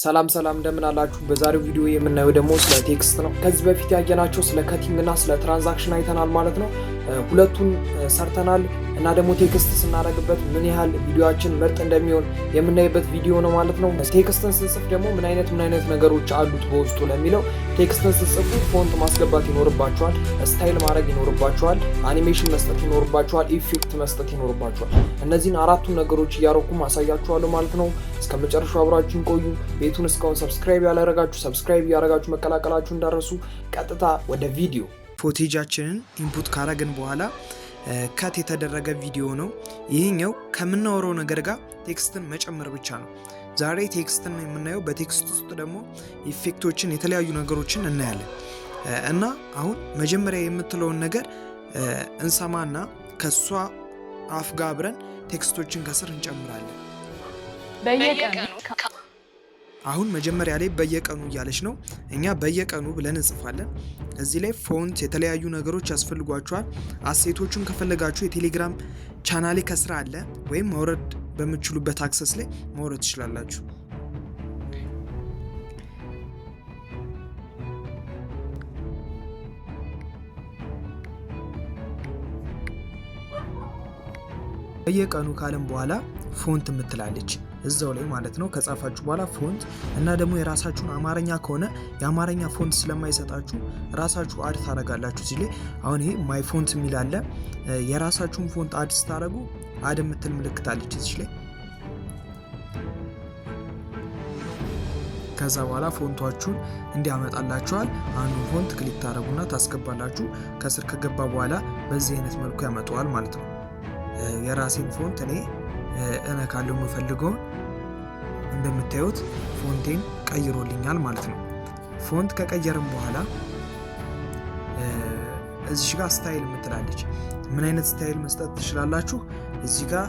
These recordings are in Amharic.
ሰላም እንደምን አላችሁ? በዛሬው ቪዲዮ የምናየው ደግሞ ስለ ቴክስት ነው። ከዚህ በፊት ያየናቸው ስለ ከቲንግ እና ስለ ትራንዛክሽን አይተናል ማለት ነው። ሁለቱን ሰርተናል እና ደግሞ ቴክስት ስናደርግበት ምን ያህል ቪዲዮአችን ምርጥ እንደሚሆን የምናይበት ቪዲዮ ነው ማለት ነው። ቴክስትን ስንጽፍ ደግሞ ምን አይነት ነገሮች አሉት በውስጡ ለሚለው ቴክስትን ስንጽፉ ፎንት ማስገባት ይኖርባቸዋል፣ ስታይል ማድረግ ይኖርባቸዋል፣ አኒሜሽን መስጠት ይኖርባቸዋል፣ ኢፌክት መስጠት ይኖርባቸዋል። እነዚህን አራቱን ነገሮች እያረኩ ማሳያችኋለሁ ማለት ነው። እስከ መጨረሻው አብራችሁን ቆዩ። ቤቱን እስካሁን ሰብስክራይብ ያላደረጋችሁ ሰብስክራይብ ያደረጋችሁ መቀላቀላችሁ እንዳረሱ። ቀጥታ ወደ ቪዲዮ ፎቴጃችንን ኢንፑት ካረግን በኋላ ከት የተደረገ ቪዲዮ ነው ይሄኛው። ከምናወራው ነገር ጋር ቴክስትን መጨመር ብቻ ነው። ዛሬ ቴክስትን የምናየው። በቴክስት ውስጥ ደግሞ ኢፌክቶችን የተለያዩ ነገሮችን እናያለን እና አሁን መጀመሪያ የምትለውን ነገር እንሰማና ከሷ አፍ ጋር አብረን ቴክስቶችን ከስር እንጨምራለን። በየቀኑ አሁን መጀመሪያ ላይ በየቀኑ እያለች ነው። እኛ በየቀኑ ብለን እንጽፋለን። እዚህ ላይ ፎንት የተለያዩ ነገሮች ያስፈልጓቸዋል። አሴቶቹን ከፈለጋችሁ የቴሌግራም ቻናሌ ከስራ አለ፣ ወይም ማውረድ በምትችሉበት አክሰስ ላይ ማውረድ ትችላላችሁ። በየቀኑ ካለም በኋላ ፎንት የምትላለች እዛው ላይ ማለት ነው። ከጻፋችሁ በኋላ ፎንት እና ደግሞ የራሳችሁን አማርኛ ከሆነ የአማርኛ ፎንት ስለማይሰጣችሁ ራሳችሁ አድ ታደርጋላችሁ። እዚህ ላይ አሁን ይሄ ማይ ፎንት የሚል አለ። የራሳችሁን ፎንት አድ ስታደርጉ አድ የምትል ምልክት አለች እዚህ ላይ። ከዛ በኋላ ፎንቷችሁን እንዲያመጣላችኋል። አንዱን ፎንት ክሊክ ታደርጉና ታስገባላችሁ። ከስር ከገባ በኋላ በዚህ አይነት መልኩ ያመጣዋል ማለት ነው። የራሴን ፎንት እኔ እነካለሁ የምፈልገውን። እንደምታዩት ፎንቴን ቀይሮልኛል ማለት ነው። ፎንት ከቀየርም በኋላ እዚህ ጋር ስታይል የምትላለች። ምን አይነት ስታይል መስጠት ትችላላችሁ? እዚህ ጋር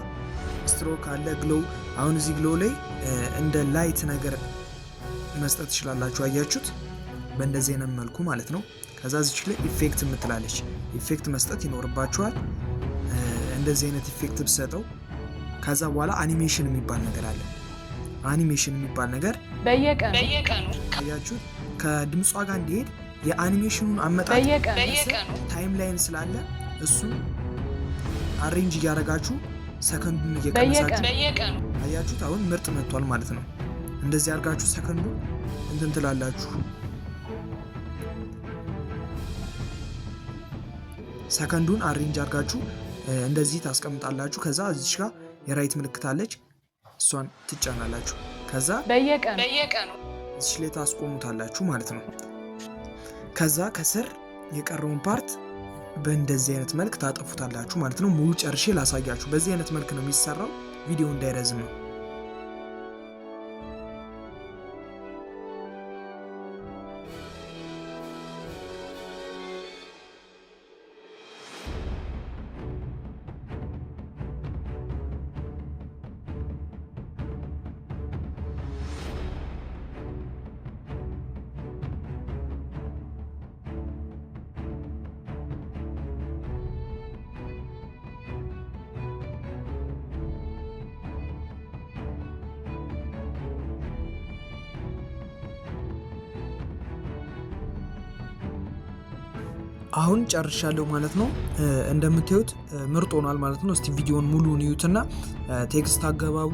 ስትሮክ አለ፣ ግሎው። አሁን እዚህ ግሎው ላይ እንደ ላይት ነገር መስጠት ትችላላችሁ። አያችሁት? በእንደዚህ አይነት መልኩ ማለት ነው። ከዛ እዚህ ላይ ኢፌክት የምትላለች። ኢፌክት መስጠት ይኖርባችኋል። እንደዚህ አይነት ኢፌክት ብሰጠው ከዛ በኋላ አኒሜሽን የሚባል ነገር አለ። አኒሜሽን የሚባል ነገር በየቀኑ አያችሁት? ከድምጿ ጋር እንዲሄድ የአኒሜሽኑን አመጣጥ ታይም ላይን ስላለ እሱን አሬንጅ እያደረጋችሁ ሰከንዱን እየቀነሳችሁ አያችሁት? አሁን ምርጥ መጥቷል ማለት ነው። እንደዚህ አድርጋችሁ ሰከንዱን እንትን ትላላችሁ። ሰከንዱን አሬንጅ አድርጋችሁ እንደዚህ ታስቀምጣላችሁ። ከዛ እዚህ ጋር የራይት ምልክት አለች፣ እሷን ትጫናላችሁ። ከዛ በየቀኑ እዚህ ላይ ታስቆሙታላችሁ ማለት ነው። ከዛ ከስር የቀረውን ፓርት በእንደዚህ አይነት መልክ ታጠፉታላችሁ ማለት ነው። ሙሉ ጨርሼ ላሳያችሁ። በዚህ አይነት መልክ ነው የሚሰራው። ቪዲዮ እንዳይረዝም ነው። አሁን ጨርሻለሁ ማለት ነው። እንደምታዩት ምርጥ ሆኗል ማለት ነው። እስቲ ቪዲዮውን ሙሉውን እዩትና ቴክስት አገባቡ፣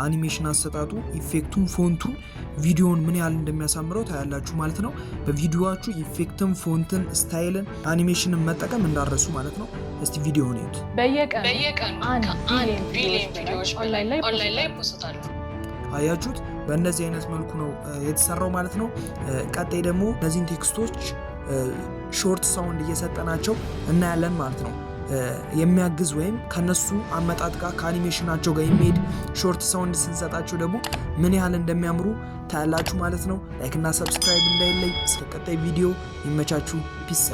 አኒሜሽን አሰጣጡ፣ ኢፌክቱን፣ ፎንቱን ቪዲዮውን ምን ያህል እንደሚያሳምረው ታያላችሁ ማለት ነው። በቪዲዮአችሁ ኢፌክትን፣ ፎንትን፣ ስታይልን፣ አኒሜሽንን መጠቀም እንዳረሱ ማለት ነው። እስቲ ቪዲዮውን እዩት። በየቀኑ 1 ቢሊዮን ቪዲዮዎች ኦንላይን ላይ ፖስታሉ። አያችሁት? በእነዚህ አይነት መልኩ ነው የተሰራው ማለት ነው። ቀጣይ ደግሞ እነዚህን ቴክስቶች ሾርት ሳውንድ እየሰጠናቸው እናያለን ማለት ነው። የሚያግዝ ወይም ከነሱ አመጣጥ ጋር ከአኒሜሽናቸው ጋር የሚሄድ ሾርት ሳውንድ ስንሰጣቸው ደግሞ ምን ያህል እንደሚያምሩ ታያላችሁ ማለት ነው። ላይክ እና ሰብስክራይብ እንዳይለይ። እስከ ቀጣይ ቪዲዮ ይመቻችሁ። ፒስ።